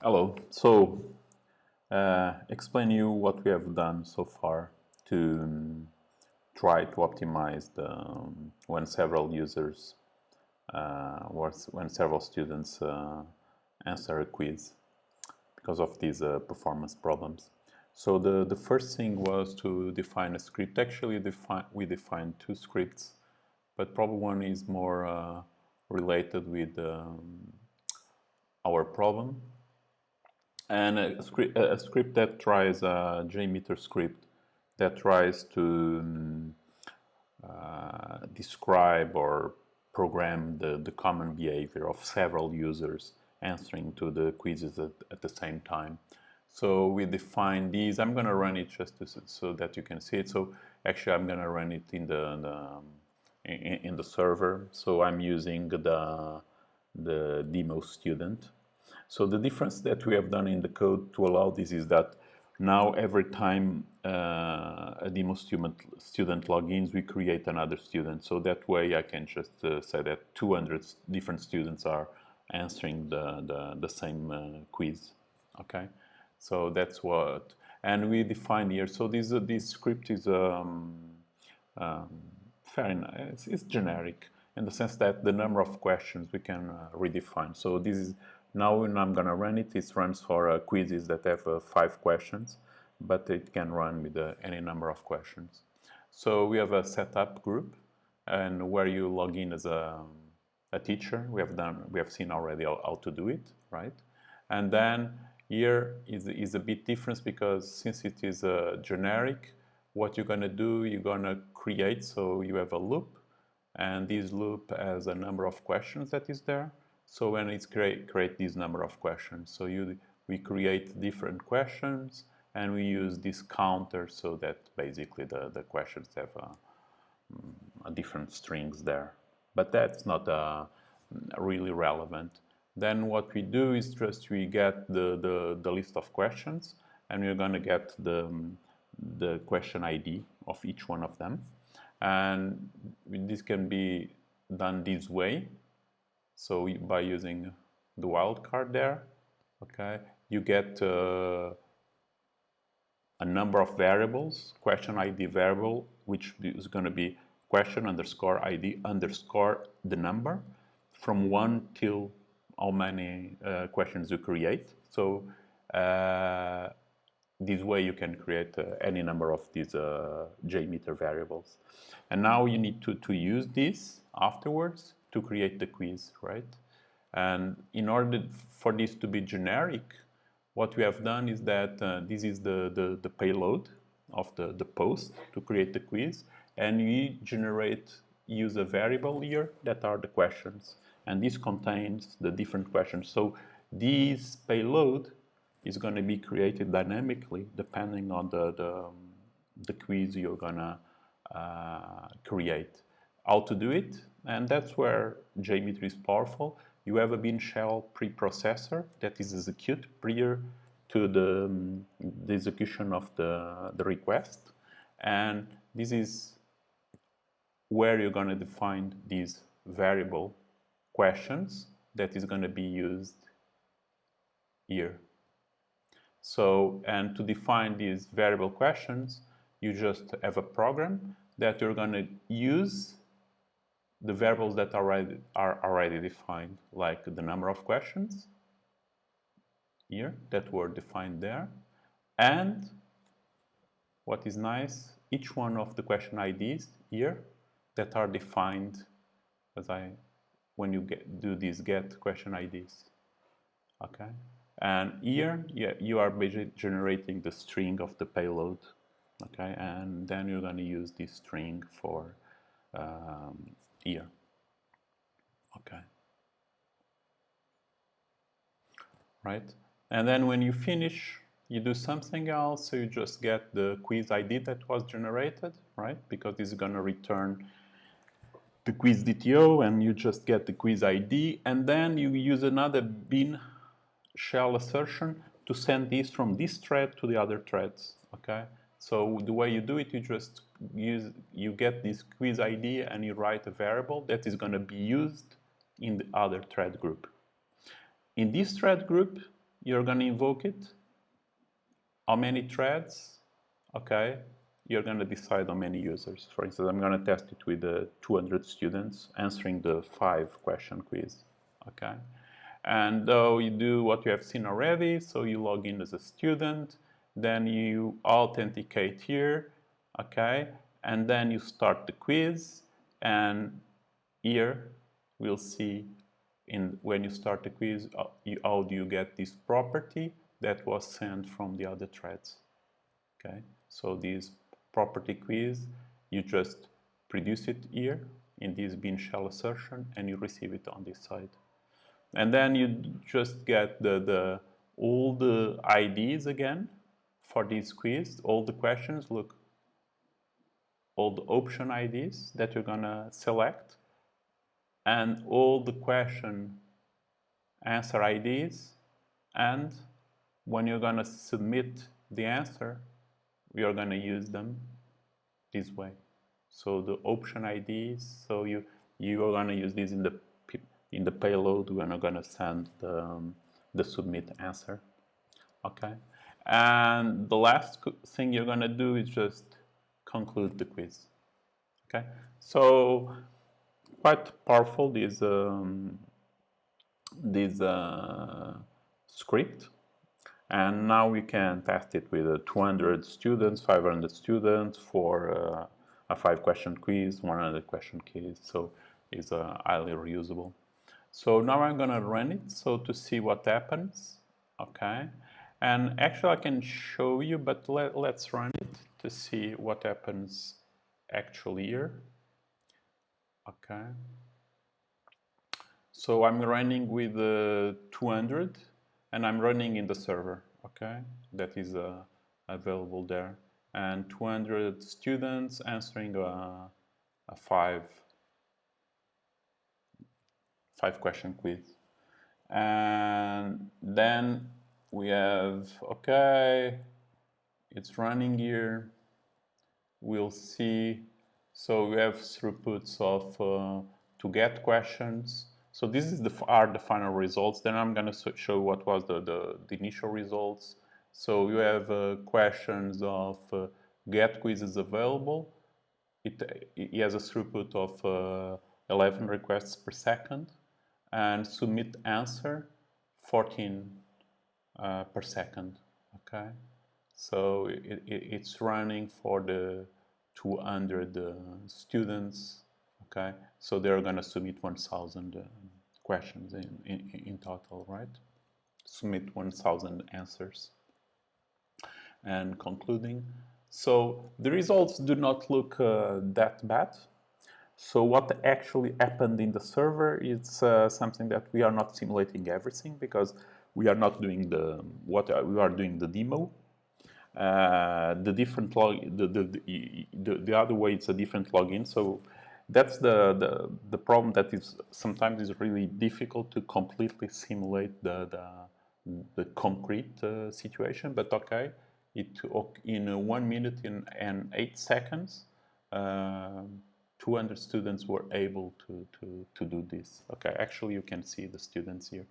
Hello. So, explain you what we have done so far to try to optimize the when several users, when several students answer a quiz because of these performance problems. So the first thing was to define a script. Actually, we defined two scripts, but probably one is more related with our problem, and a script that tries a JMeter script that tries to describe or program the common behavior of several users answering to the quizzes at the same time. So we define these. I'm going to run it just so that you can see it. So actually, I'm going to run it in the server. So I'm using the demo student. So the difference that we have done in the code to allow this is that now every time a demo student logins, we create another student. So that way I can just say that 200 different students are answering the same quiz. Okay, so that's what, and we define here. So this script is fair enough. It's generic in the sense that the number of questions we can redefine. So this is now when I'm going to run it, it runs for quizzes that have 5 questions, but it can run with any number of questions. So we have a setup group, and where you log in as a teacher. We have seen already how to do it, right? And then here is a bit different because since it is generic, what you're going to do, you're going to create, so you have a loop, and this loop has a number of questions that is there. So when it's create this number of questions, so we create different questions, and we use this counter so that basically the questions have a different strings there. But that's not really relevant. Then what we do is just we get the list of questions, and we're going to get the question ID of each one of them. And this can be done this way. So by using the wildcard there, okay, you get a number of variables, question ID variable, which is going to be question underscore ID underscore the number from 1 till how many questions you create. So this way you can create any number of these JMeter variables. And now you need to use this afterwards to create the quiz, right? And in order for this to be generic, what we have done is that this is the payload of the post to create the quiz, and we use a variable here that are the questions, and this contains the different questions. So this payload is going to be created dynamically depending on the quiz you're gonna create. How to do it, and that's where JMeter is powerful. You have a Bean Shell preprocessor that is executed prior to the execution of the request, and this is where you're going to define these variable questions that is going to be used here. So, and to define these variable questions, you just have a program that you're going to use the variables that are already defined, like the number of questions here that were defined there. And what is nice, each one of the question IDs here that are defined when you do these get question IDs. Okay. And here you are basically generating the string of the payload. Okay. And then you're going to use this string for here. Okay. Right. And then when you finish, you do something else. So you just get the quiz ID that was generated, right? Because this is going to return the quiz DTO, and you just get the quiz ID. And then you use another Bean Shell assertion to send this from this thread to the other threads. Okay. So the way you do it, you get this quiz ID and you write a variable that is going to be used in the other thread group. In this thread group, you're going to invoke it. How many threads? Okay, you're going to decide how many users. For instance, I'm going to test it with 200 students answering the 5-question quiz. Okay, and you do what you have seen already. So you log in as a student, then you authenticate here. Okay, and then you start the quiz, and here we'll see when you start the quiz how do you get this property that was sent from the other threads. Okay, so this property quiz, you just produce it here in this bin shell assertion and you receive it on this side. And then you just get all the IDs again for this quiz, all the questions, look, all the option IDs that you're gonna select, and all the question answer IDs, and when you're gonna submit the answer, we are gonna use them this way. So the option IDs, so you are gonna use this in the payload when you're gonna send the submit answer. Okay, and the last thing you're gonna do is just conclude the quiz. Okay, so quite powerful this script, and now we can test it with 200 students, 500 students for a 5-question quiz, 100-question quiz. So it's highly reusable. So now I'm gonna run it so to see what happens. Okay, and actually I can show you, but let's run it to see what happens actually here. Okay, so I'm running with 200 and I'm running in the server. Okay, that is available there, and 200 students answering a 5-question quiz. And then we have, okay, it's running here. We'll see. So we have throughputs of to get questions. So this is are the final results. Then I'm going to show what was the initial results. So you have questions of get quizzes available. It has a throughput of 11 requests per second, and submit answer 14 per second. Okay, so it's running for the 200 students. Okay, so they're going to submit 1,000 questions in total, right? Submit 1,000 answers. And concluding, so the results do not look that bad. So what actually happened in the server is something that we are not simulating everything, because we are not doing we are doing the demo. The different the other way, it's a different login. So that's the problem that is sometimes is really difficult to completely simulate the concrete situation. But okay, in 1 minute and 8 seconds. 200 students were able to do this. Okay, actually you can see the students here.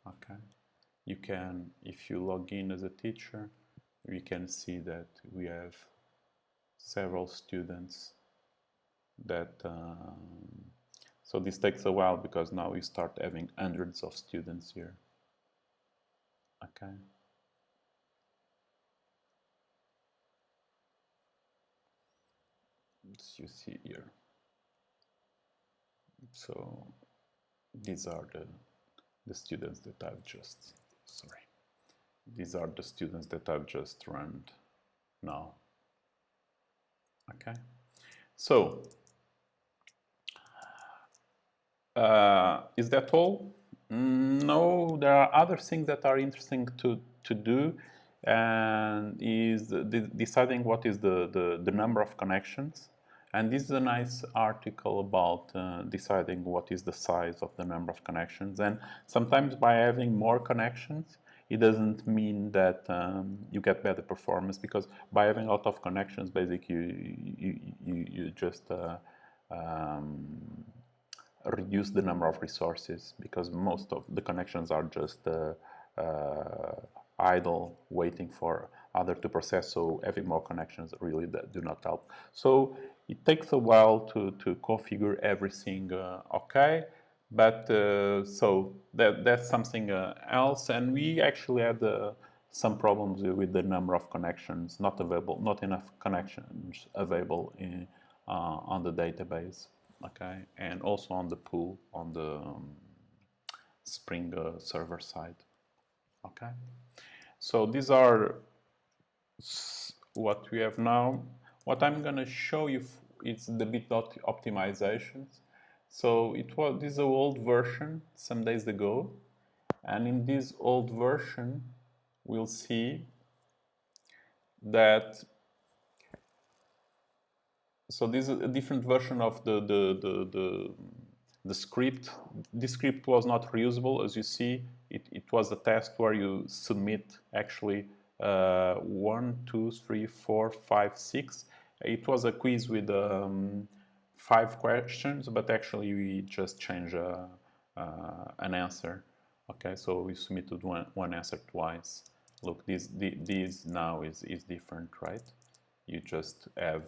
Okay, you can, if you log in as a teacher, we can see that we have several students that, so this takes a while because now we start having hundreds of students here. Okay. As you see here. So these are the students that I've just, sorry. These are the students that I've just run now. Okay. So, is that all? No, there are other things that are interesting to do, and is deciding what is the number of connections. And this is a nice article about deciding what is the size of the number of connections. And sometimes by having more connections, it doesn't mean that you get better performance, because by having a lot of connections, basically you just reduce the number of resources, because most of the connections are just idle, waiting for other to process. So having more connections really do not help. So it takes a while to configure everything okay. But so that's something else. And we actually had some problems with the number of connections not available, not enough connections available on the database. Okay, and also on the pool, on the Spring server side. Okay, so these are what we have now. What I'm going to show you is the bit optimizations. So this is an old version some days ago, and in this old version we'll see that. So this is a different version of the script. This script was not reusable, as you see. It was a test where you submit actually 1, 2, 3, 4, 5, 6. It was a quiz with 5 questions, but actually we just change an answer. Okay, so we submitted one answer twice. Look, this now is different, right? You just have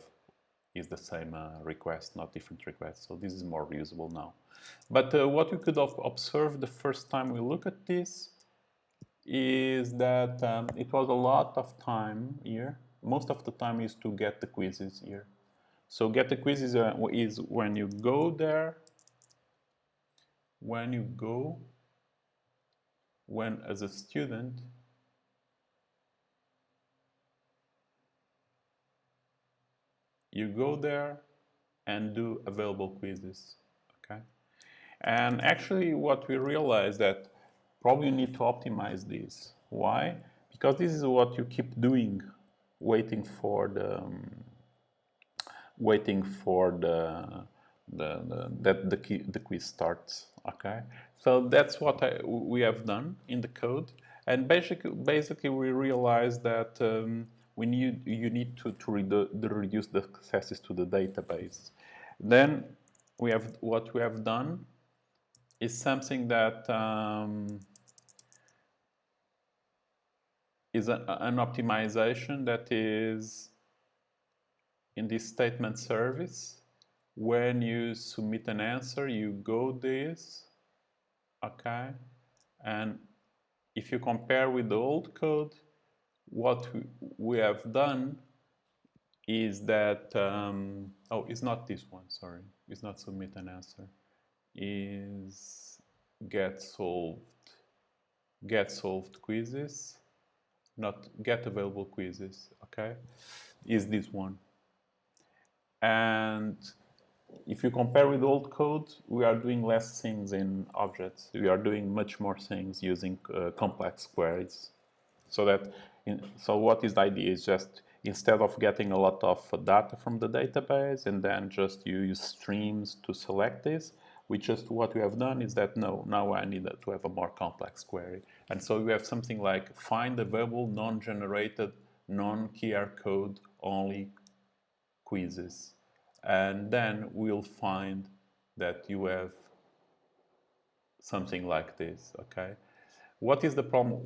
is the same request, not different requests. So this is more reusable now. But what we could observe the first time we look at this is that it was a lot of time here. Most of the time is to get the quizzes here. So get the quizzes is when you go there, when as a student, you go there and do available quizzes, okay? And actually what we realized that probably you need to optimize this. Why? Because this is what you keep doing, waiting for the quiz starts, okay? So that's what we have done in the code. And basically we realized that you need to reduce the accesses to the database. Then what we have done is something that is an optimization that is in this statement service. When you submit an answer, you go this, okay? And if you compare with the old code, what we have done is that, oh, it's not this one, sorry. It's not submit an answer. Is get solved quizzes, not get available quizzes, okay? Is this one. And if you compare with old code, we are doing less things in objects. We are doing much more things using complex queries. So what is the idea is just instead of getting a lot of data from the database and then just you use streams to select this, what we have done is that no, now I need to have a more complex query. And so we have something like find available non-generated, non-QR code only quizzes. And then we'll find that you have something like this, okay? What is the problem?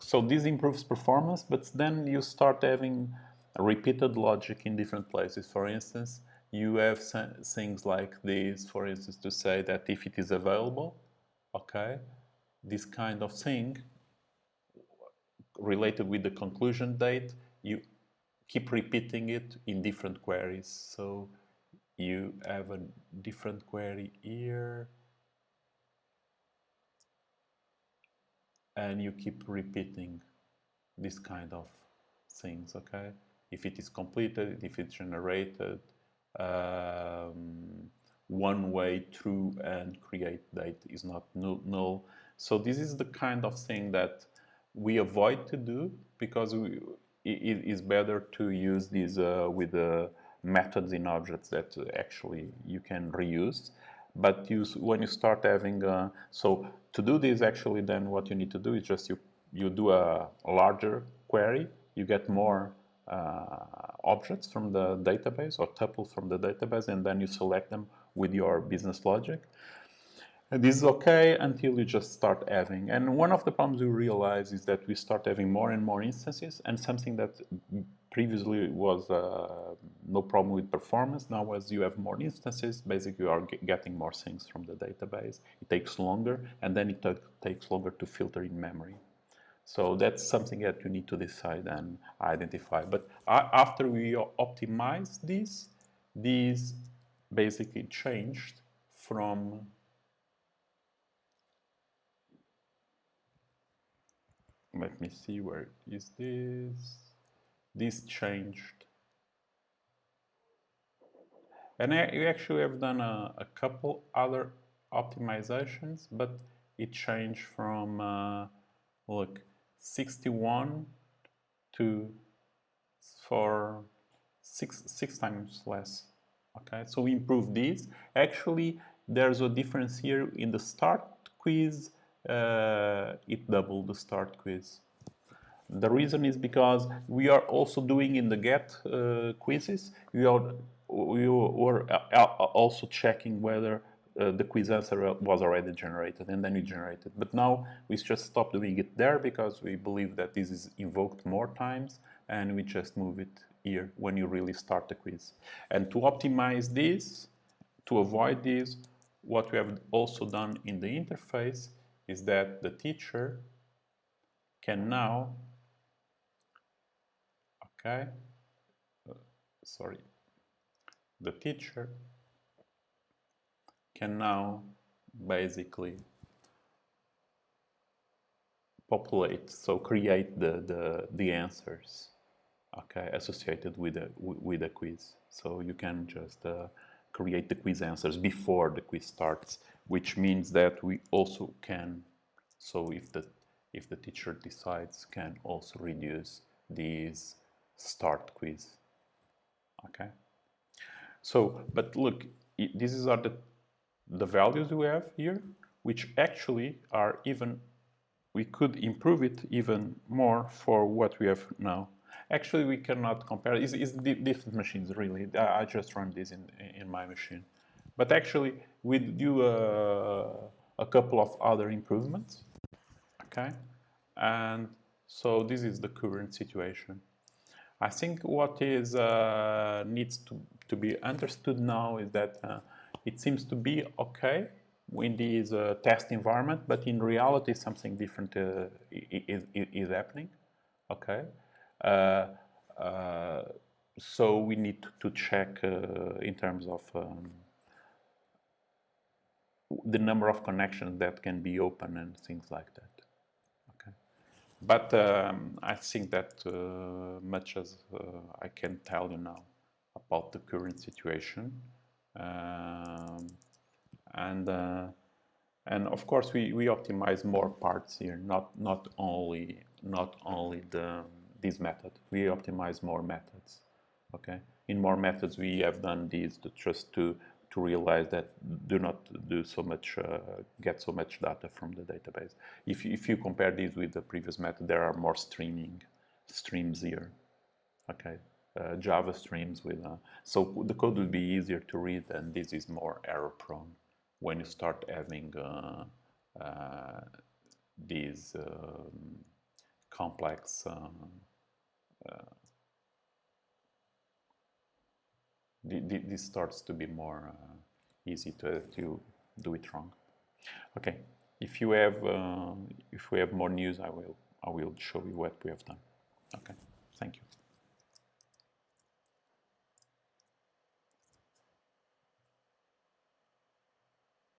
So this improves performance, but then you start having repeated logic in different places. For instance, you have things like this, for instance, to say that if it is available, okay, this kind of thing related with the conclusion date, you keep repeating it in different queries. So you have a different query here, and you keep repeating this kind of things, okay? If it is completed, if it's generated, one way through and create date is not null. So this is the kind of thing that we avoid to do because it is better to use these with the methods in objects that actually you can reuse. But when you start having, so to do this actually then what you need to do is just you do a larger query, you get more objects from the database or tuples from the database, and then you select them with your business logic. And this is okay until you just start having. And one of the problems we realize is that we start having more and more instances, and something that previously was no problem with performance. Now, as you have more instances, basically you are getting more things from the database. It takes longer, and then it takes longer to filter in memory. So that's something that you need to decide and identify. But after we optimize this, these basically changed from, let me see, where is this? This changed. And we actually have done a couple other optimizations, but it changed from, look, 61 to for six times less. Okay, so we improved these. Actually, there's a difference here in the start quiz. It doubled the start quiz. The reason is because we are also doing in the get quizzes. We were also checking whether the quiz answer was already generated, and then we generated. But now we just stop doing it there because we believe that this is invoked more times, and we just move it here when you really start the quiz. And to optimize this, to avoid this, what we have also done in the interface is that the teacher can now, okay, sorry, the teacher can now basically populate, so create the answers, okay, associated with a quiz. So you can just create the quiz answers before the quiz starts, which means that we also can, so if the teacher decides, can also reduce these start quiz, okay. So, but look, these are the values we have here, which actually are even, we could improve it even more for what we have now. Actually, we cannot compare. It's different machines, really. I just run this in my machine. But actually, we do a couple of other improvements, okay? And so this is the current situation. I think what is needs to be understood now is that it seems to be okay in this test environment, but in reality something different is happening, okay? Uh, uh, so we need to check in terms of the number of connections that can be open and things like that. But I think that much as I can tell you now about the current situation, um, and of course we optimize more parts here, not only this method. We optimize more methods. Okay, in more methods we have done these just to realize that do not do so much, get so much data from the database. If you compare these with the previous method, there are more streams here. Okay, Java streams with, so the code will be easier to read, and this is more error prone when you start having these complex this starts to be more easy to do it wrong. Okay, if we have more news, I will show you what we have done. Okay, thank you.